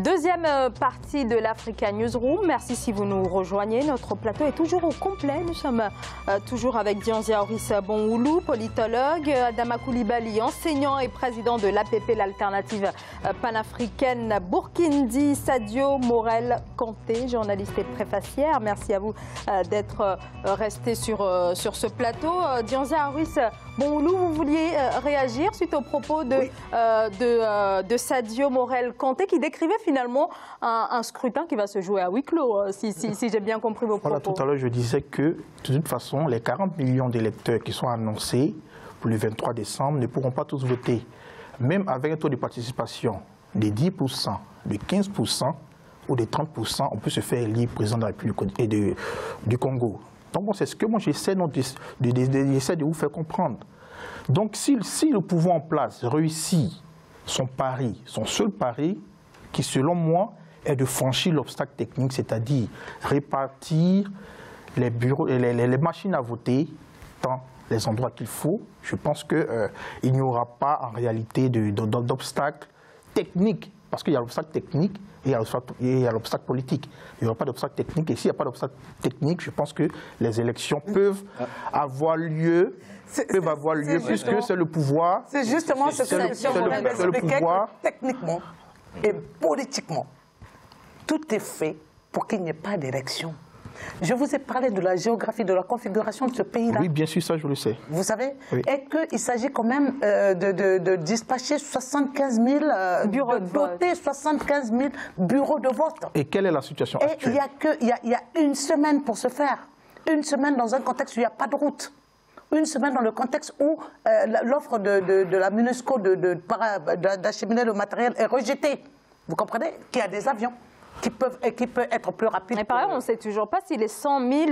Deuxième partie de l'Africa Newsroom. Merci si vous nous rejoignez. Notre plateau est toujours au complet. Nous sommes toujours avec Dianzia Oris Bonwoulou, politologue, Adama Coulibaly, enseignant et président de l'APP, l'alternative panafricaine, Burkindi Sadio Morel Kanté, journaliste et préfacière. Merci à vous d'être resté sur ce plateau. Dianzia Oris Bonwoulou, vous vouliez réagir suite aux propos de Sadio Morel Kanté qui décrivait finalement un scrutin qui va se jouer à huis clos, si j'ai bien compris vos propos. Voilà, tout à l'heure, je disais que, de toute façon, les 40 millions d'électeurs qui sont annoncés pour le 23 décembre ne pourront pas tous voter. Même avec un taux de participation de 10%, de 15% ou de 30%, on peut se faire élire président de la République du Congo. Donc, c'est ce que moi, j'essaie de vous faire comprendre. Donc, si le pouvoir en place réussit son pari, son seul pari, qui, selon moi, est de franchir l'obstacle technique, c'est-à-dire répartir les bureaux, les machines à voter dans les endroits qu'il faut. Je pense qu'il n'y aura pas en réalité d'obstacle technique, parce qu'il y a l'obstacle technique et il y a l'obstacle politique. Il n'y aura pas d'obstacle technique, et s'il n'y a pas d'obstacle technique, je pense que les élections peuvent avoir lieu. Puisque c'est le pouvoir. C'est justement ce que je expliquais, que techniquement et politiquement, tout est fait pour qu'il n'y ait pas d'élection. Je vous ai parlé de la géographie, de la configuration de ce pays-là. Oui, bien sûr, ça je le sais. Vous savez, oui. Et qu'il s'agit quand même de dispatcher 75 000 bureaux de vote. 75 000 bureaux de vote. Et quelle est la situation actuelle? Il y a une semaine pour se faire. Une semaine dans un contexte où il n'y a pas de route. Une semaine dans le contexte où l'offre de la MINUSCO d'acheminer le matériel est rejetée. Vous comprenez? Qu'il y a des avions qui peuvent être plus rapides. Mais par ailleurs, on ne sait toujours pas si les 100 000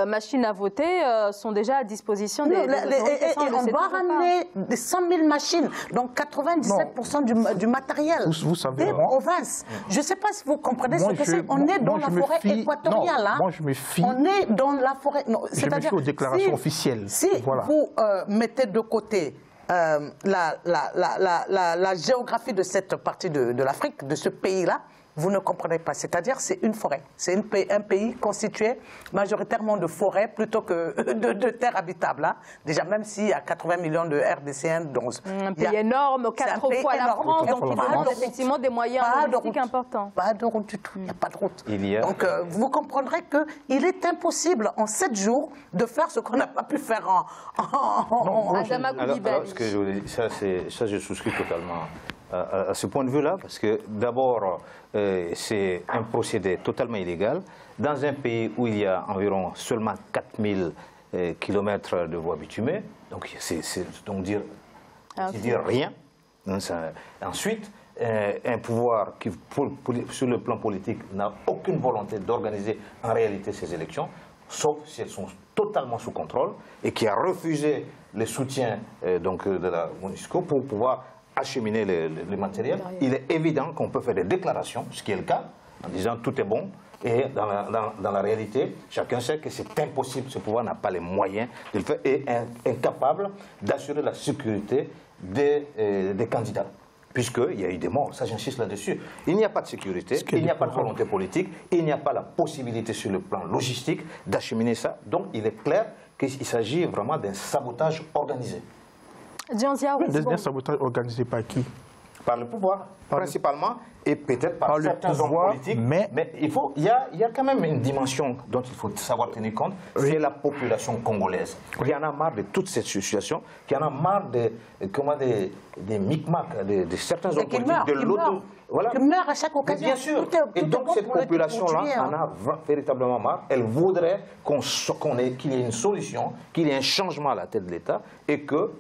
machines à voter sont déjà à disposition des autorités. On doit ramener des 100 000 machines, donc 97% du matériel des provinces. Je ne sais pas si vous comprenez ce que c'est. On est dans la forêt équatoriale. Moi, je me fie. On est dans la forêt. Je me fie aux déclarations officielles. Si vous mettez de côté la géographie de cette partie de l'Afrique, de ce pays-là, vous ne comprenez pas. C'est-à-dire c'est une forêt. C'est un pays constitué majoritairement de forêts plutôt que de terres habitables. Hein. Déjà, même s'il y a 80 millions de RDC1, donc un pays énorme, 4 fois la France, donc il demande effectivement des moyens logistiques importants. Pas de route du tout. Il n'y a pas de route. Donc vous comprendrez qu'il est impossible en 7 jours de faire ce qu'on n'a pas pu faire en Adama Coulibaly. Ça, je souscris totalement à ce point de vue-là, parce que d'abord, c'est un procédé totalement illégal. Dans un pays où il y a environ seulement 4000 km de voies bitumées, donc c'est donc dire rien. Ensuite, un pouvoir qui, sur le plan politique, n'a aucune volonté d'organiser en réalité ces élections, sauf si elles sont totalement sous contrôle, et qui a refusé le soutien de la MONUSCO pour pouvoir acheminer le matériel. Il est évident qu'on peut faire des déclarations, ce qui est le cas, en disant tout est bon, et dans la réalité, chacun sait que c'est impossible, ce pouvoir n'a pas les moyens de le faire, et est incapable d'assurer la sécurité des candidats. Puisqu'il y a eu des morts, ça j'insiste là-dessus. Il n'y a pas de sécurité, il n'y a pas de volonté politique, il n'y a pas la possibilité sur le plan logistique d'acheminer ça. Donc il est clair qu'il s'agit vraiment d'un sabotage organisé. Un sabotage organisé par qui? Par le pouvoir, principalement, et peut-être par certains hommes politiques. Mais il y a quand même une dimension dont il faut savoir tenir compte, c'est la population congolaise, qui en a marre de toute cette situation, qui en a marre des micmacs, de certains hommes politiques, de l'auto. Voilà. Qui meurent à chaque occasion. Bien sûr. Et donc cette population-là en a véritablement marre. Elle voudrait qu'il y ait une solution, qu'il y ait un changement à la tête de l'État, et que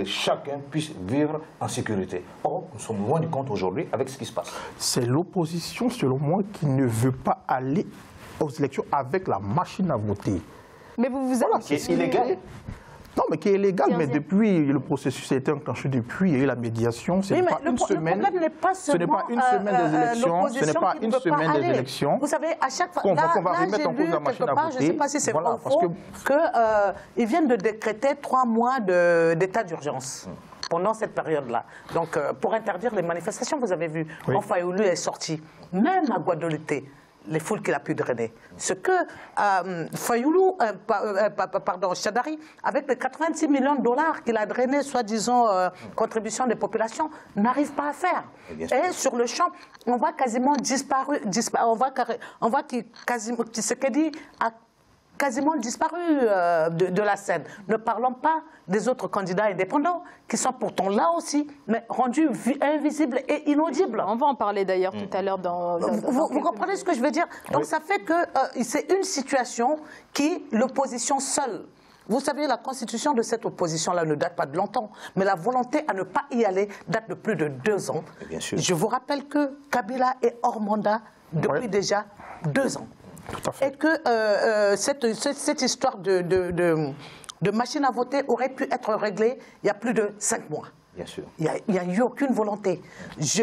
chacun puisse vivre en sécurité. Or, nous sommes loin du compte aujourd'hui avec ce qui se passe. C'est l'opposition, selon moi, qui ne veut pas aller aux élections avec la machine à voter. Mais vous c'est illégal. Non, mais qui est illégal, mais depuis, le processus a été enclenché depuis, il y a eu la médiation, ce n'est pas une semaine. Ce n'est pas une semaine des élections, ce n'est pas une semaine des élections. Vous savez, à chaque fois, qu'on va remettre en cause la machine à voter. Je ne sais pas si c'est faux, qu'ils viennent de décréter 3 mois d'état d'urgence. pendant cette période-là. Donc, pour interdire les manifestations, vous avez vu, Oui. quand Fayoulou est sorti, même à Guadeloupe, les foules qu'il a pu drainer. Ce que Fayoulou, Chadari, avec les 86 millions de dollars qu'il a drainé, soi-disant contribution des populations, n'arrive pas à faire. Et sur le champ, on voit quasiment on voit Tshisekedi a quasiment disparu de la scène. Ne parlons pas des autres candidats indépendants qui sont pourtant là aussi, mais rendus invisibles et inaudibles. On va en parler d'ailleurs tout à l'heure Vous comprenez ce que je veux dire? Donc ça fait que c'est une situation qui, l'opposition seule, vous savez, la constitution de cette opposition-là ne date pas de longtemps, mais la volonté à ne pas y aller date de plus de 2 ans. Bien sûr. Je vous rappelle que Kabila est hors mandat depuis déjà 2 ans. Tout à fait. Et que cette histoire de machine à voter aurait pu être réglée il y a plus de 5 mois. Bien sûr. Il n'y a eu aucune volonté.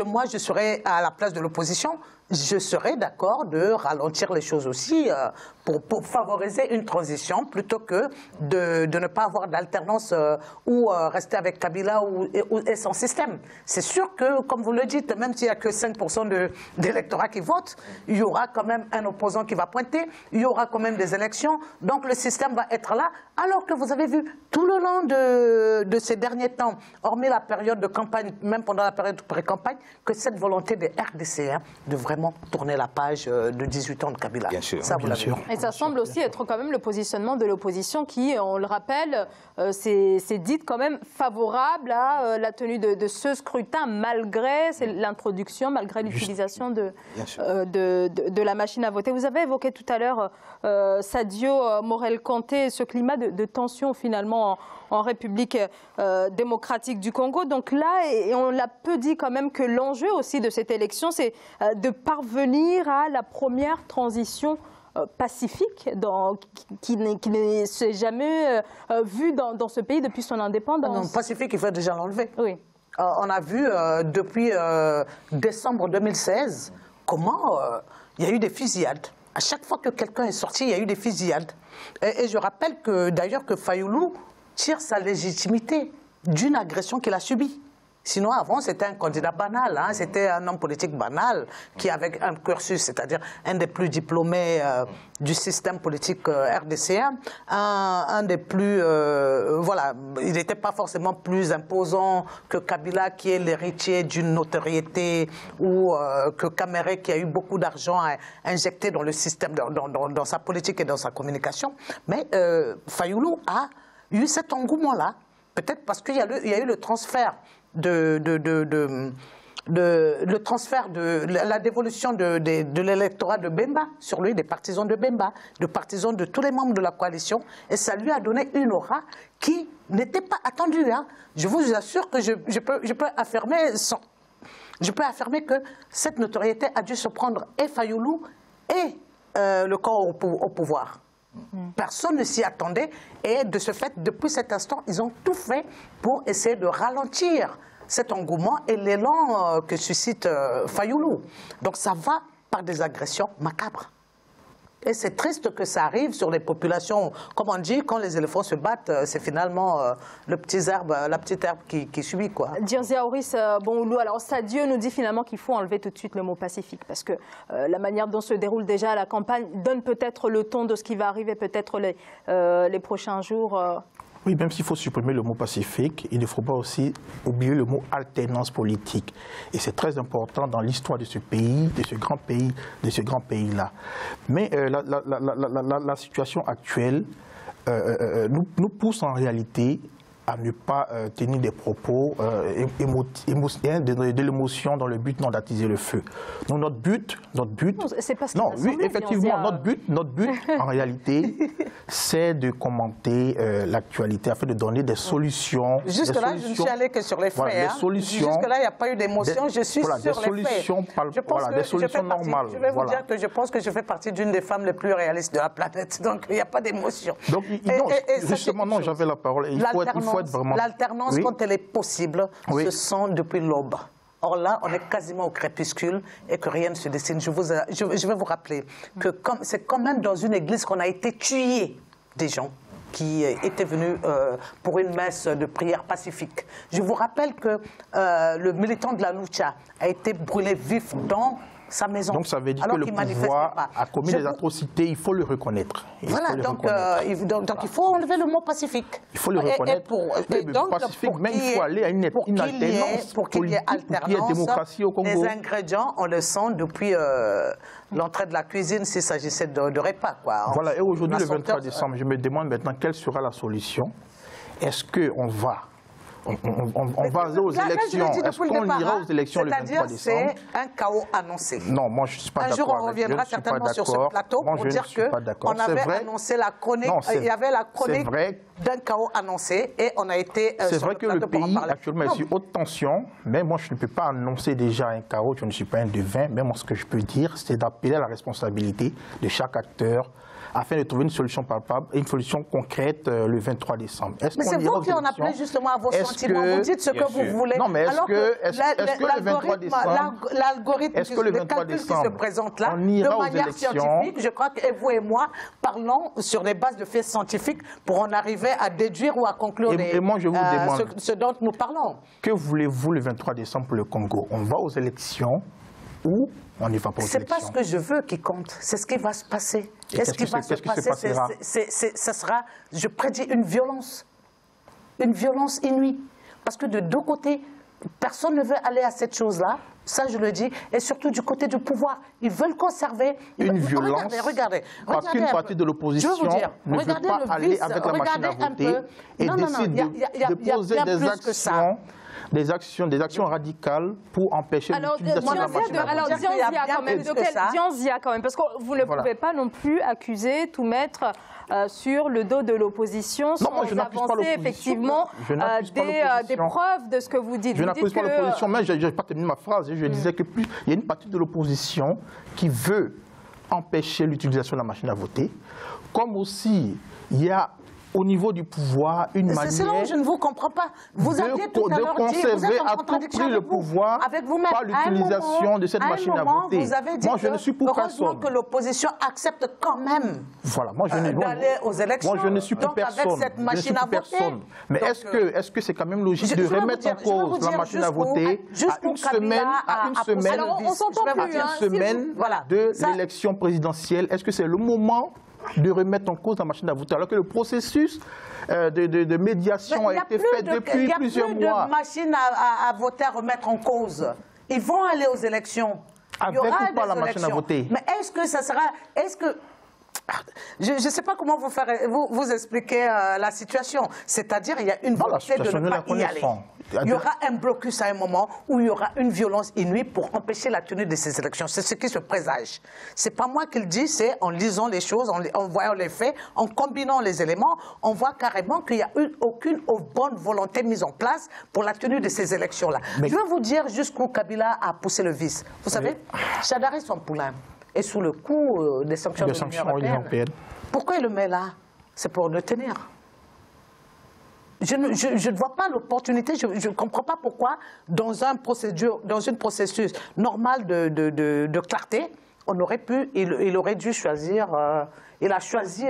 Moi, je serais à la place de l'opposition, je serais d'accord de ralentir les choses aussi pour favoriser une transition plutôt que de ne pas avoir d'alternance ou rester avec Kabila et son système. C'est sûr que, comme vous le dites, même s'il n'y a que 5% d'électorat qui votent, il y aura quand même un opposant qui va pointer, il y aura quand même des élections, donc le système va être là, alors que vous avez vu tout le long de ces derniers temps, hormis la période de campagne, même pendant la période de pré-campagne, que cette volonté des RDC de vraiment tourner la page de 18 ans de Kabila. Bien sûr. Ça, vous Bien l'avez sûr. vu. Et ça semble aussi être quand même le positionnement de l'opposition qui, on le rappelle, s'est dite quand même favorable à la tenue de ce scrutin malgré l'introduction, malgré l'utilisation de la machine à voter. Vous avez évoqué tout à l'heure Sadio Morel-Kanté, ce climat de tension finalement en République démocratique du Congo. Donc là, et on l'a peu dit quand même que l'enjeu aussi de cette élection, c'est de parvenir à la première transition pacifique qui ne s'est jamais vue dans ce pays depuis son indépendance. Non, pacifique, il faut déjà l'enlever. Oui. On a vu depuis décembre 2016 comment il y a eu des fusillades. À chaque fois que quelqu'un est sorti, il y a eu des fusillades. Et je rappelle que d'ailleurs que Fayoulou tire sa légitimité d'une agression qu'il a subie. Sinon, avant, c'était un candidat banal, hein, c'était un homme politique banal qui avait un cursus, c'est-à-dire un des plus diplômés du système politique RDCM, un des plus... voilà, il n'était pas forcément plus imposant que Kabila, qui est l'héritier d'une notoriété, ou que Kamere, qui a eu beaucoup d'argent injecté dans le système, dans sa politique et dans sa communication. Mais Fayoulou a eu cet engouement-là, peut-être parce qu'il y a eu le transfert la dévolution de l'électorat de Bemba sur lui, des partisans de Bemba, des partisans de tous les membres de la coalition, et ça lui a donné une aura qui n'était pas attendue. Hein. Je vous assure que je peux affirmer que cette notoriété a dû se prendre et Fayoulou et le camp au pouvoir. Personne ne s'y attendait et de ce fait, depuis cet instant, ils ont tout fait pour essayer de ralentir cet engouement et l'élan que suscite Fayoulou. Donc ça va par des agressions macabres. Et c'est triste que ça arrive sur les populations. Comme on dit, quand les éléphants se battent, c'est finalement la petite herbe qui subit, quoi. Dircea Aurice Bonhoulou, alors Sadio nous dit finalement qu'il faut enlever tout de suite le mot pacifique parce que la manière dont se déroule déjà la campagne donne peut-être le ton de ce qui va arriver peut-être les prochains jours. Oui, même s'il faut supprimer le mot pacifique, il ne faut pas aussi oublier le mot alternance politique. Et c'est très important dans l'histoire de ce pays, de ce grand pays-là. Mais la situation actuelle nous pousse en réalité à ne pas tenir des propos de l'émotion dans le but non d'attiser le feu. Donc notre but, c'est pas ce non, oui, effectivement, notre but en réalité, c'est de commenter l'actualité afin de donner des solutions. Jusque-là, je ne suis allé que sur les faits. Voilà, des solutions. Jusque-là, il n'y a pas eu d'émotion, je suis voilà, sur les faits. Des solutions normales. Je vais vous dire que je pense que je fais partie d'une des femmes les plus réalistes de la planète, donc il n'y a pas d'émotion. Donc, justement, non, j'avais la parole. Il faut être vraiment... L'alternance, oui, quand elle est possible, oui, se sent depuis l'aube. Or là, on est quasiment au crépuscule et que rien ne se dessine. Je vais vous rappeler que c'est quand même dans une église qu'on a été tué des gens. qui était venu pour une messe de prière pacifique. Je vous rappelle que le militant de la Lucha a été brûlé vif dans sa maison. Donc ça veut dire que le pouvoir a commis des atrocités, il faut le reconnaître. Voilà, donc il faut enlever le mot pacifique. Il faut le reconnaître. Mais il faut aller à une alternance pour qu'il y ait alternance, démocratie au Congo. Les ingrédients, on le sent depuis l'entrée de la cuisine s'il s'agissait de repas. Voilà, et aujourd'hui, le 23 décembre, je me demande maintenant quelle sera la solution. Est-ce qu'on va aller aux élections? Est-ce qu'on ira aux élections le 23 décembre? C'est un chaos annoncé. Non, moi je ne suis pas d'accord. Un jour, on reviendra certainement sur ce plateau pour dire qu'on avait annoncé la chronique. Il y avait la chronique d'un chaos annoncé et on a été c'est vrai que le pays actuellement est sur haute tension, mais moi je ne peux pas annoncer déjà un chaos, je ne suis pas un devin, mais moi ce que je peux dire, c'est d'appeler à la responsabilité de chaque acteur afin de trouver une solution palpable et une solution concrète le 23 décembre. Mais c'est vous qui en appelez justement à vos sentiments. Vous dites ce que vous voulez. Non, mais est-ce que le 23 décembre, l'algorithme, le calcul qui se présente là, de manière scientifique, je crois que vous et moi parlons sur des bases de faits scientifiques pour en arriver à déduire ou à conclure moi, je vous demande, ce dont nous parlons. Que voulez-vous le 23 décembre pour le Congo? On va aux élections ou on n'y va pas aux élections? C'est pas ce que je veux qui compte, c'est ce qui va se passer. Et ce qui va se passer, ça sera, je prédis, une violence inouïe. Parce que de deux côtés, personne ne veut aller à cette chose-là, ça je le dis, et surtout du côté du pouvoir. Ils veulent conserver une violence. Regardez, parce qu'une partie de l'opposition ne veut pas aller avec la machine à voter et décide de poser des actions radicales pour empêcher l'utilisation de la machine à voter. Alors, Dianzia quand même, parce que vous ne pouvez pas non plus accuser, tout mettre sur le dos de l'opposition sans avancer effectivement des preuves de ce que vous dites. Je n'accuse pas l'opposition, mais je n'ai pas terminé ma phrase. Je disais qu'il y a une partie de l'opposition qui veut empêcher l'utilisation de la machine à voter, comme aussi il y a au niveau du pouvoir une manière c'est là où je ne vous comprends pas. Vous aviez tout à l'heure dit, vous êtes en contradiction le pouvoir avec vous-même. Par l'utilisation de cette machine à voter. Vous avez dit je ne suis pour personne. Que l'opposition accepte quand même d'aller aux élections. Moi, je ne suis pour personne. Avec cette machine à voter. Mais est-ce que c'est quand même logique de remettre en cause la machine à voter à une semaine de l'élection présidentielle? Est-ce que c'est le moment de remettre en cause la machine à voter, alors que le processus de médiation a été fait depuis plusieurs mois. Il n'y a plus de machine à voter à remettre en cause. Ils vont aller aux élections. Avec ou pas la machine à voter? Mais est-ce que ça sera... Je ne sais pas comment vous expliquer la situation. C'est-à-dire il y a une volonté de ne pas y aller. Il y aura un blocus à un moment où il y aura une violence inouïe pour empêcher la tenue de ces élections. C'est ce qui se présage. Ce n'est pas moi qui le dis, c'est en lisant les choses, en voyant les faits, en combinant les éléments, on voit carrément qu'il n'y a eu aucune bonne volonté mise en place pour la tenue de ces élections-là. Je vais vous dire jusqu'où Kabila a poussé le vice. Vous savez, Chadari, son poulain, est sous le coup des sanctions de l'Union européenne. Pourquoi il le met là? C'est pour le tenir. Je ne vois pas l'opportunité, je ne comprends pas pourquoi, dans une processus normal de clarté, il aurait dû choisir, il a choisi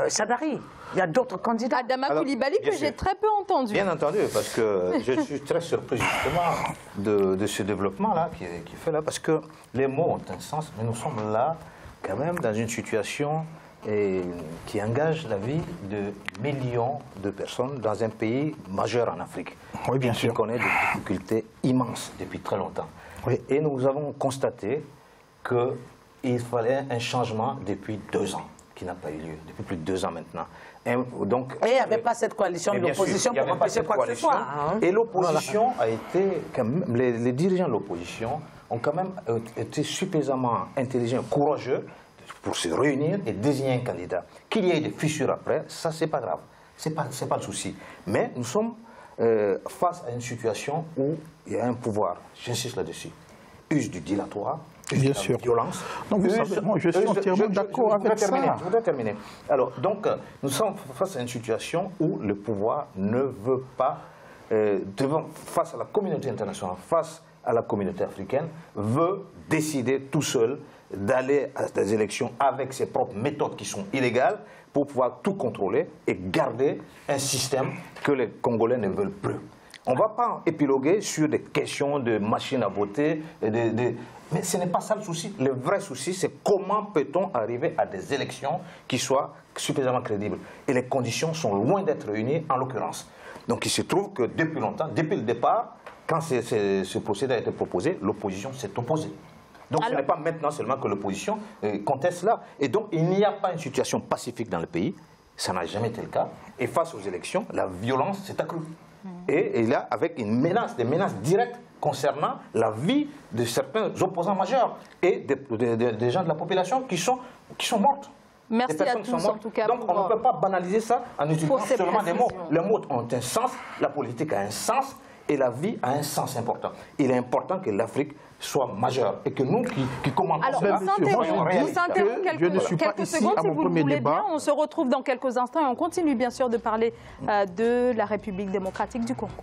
Chadari. Il y a d'autres candidats. Adama Coulibaly, que j'ai très peu entendu. Bien entendu, parce que je suis très surpris justement de ce développement-là qui fait là, parce que les mots ont un sens, mais nous sommes là quand même dans une situation qui engage la vie de millions de personnes dans un pays majeur en Afrique. Oui, bien sûr. Qui connaît des difficultés immenses depuis très longtemps. Oui. Et nous avons constaté qu'il fallait un changement depuis 2 ans, qui n'a pas eu lieu, depuis plus de 2 ans maintenant. Et il n'y avait pas cette coalition de l'opposition pour empêcher quoi que ce soit. Et l'opposition a été, quand même, les dirigeants de l'opposition ont quand même été suffisamment intelligents, courageux, pour se réunir et désigner un candidat. Qu'il y ait des fissures après, ça, c'est pas grave. C'est pas le souci. Mais nous sommes face à une situation où il y a un pouvoir, j'insiste là-dessus, use du dilatoire, use de la violence. Donc, vous savez, moi, je suis entièrement d'accord avec ça. Je voudrais terminer. Alors, donc, nous sommes face à une situation où le pouvoir ne veut pas, face à la communauté internationale, face à la communauté africaine, veut décider tout seul d'aller à des élections avec ses propres méthodes qui sont illégales pour pouvoir tout contrôler et garder un système que les Congolais ne veulent plus. On ne va pas épiloguer sur des questions de machines à voter, mais ce n'est pas ça le souci. Le vrai souci, c'est comment peut-on arriver à des élections qui soient suffisamment crédibles. Et les conditions sont loin d'être réunies en l'occurrence. Donc il se trouve que depuis longtemps, depuis le départ, quand ce procédé a été proposé, l'opposition s'est opposée. Donc ce n'est pas maintenant seulement que l'opposition conteste là. Et donc il n'y a pas une situation pacifique dans le pays, ça n'a jamais été le cas. Et face aux élections, la violence s'est accrue. Et là, avec des menaces directes concernant la vie de certains opposants majeurs et des gens de la population qui sont mortes. Merci à tous, en tout cas. Donc on ne peut pas banaliser ça en utilisant seulement des mots. Les mots ont un sens, la politique a un sens et la vie a un sens important. Il est important que l'Afrique soit majeure et que nous qui commandons cela, nous s'interrompons quelques secondes si vous le voulez bien. On se retrouve dans quelques instants et on continue bien sûr de parler de la République démocratique du Congo.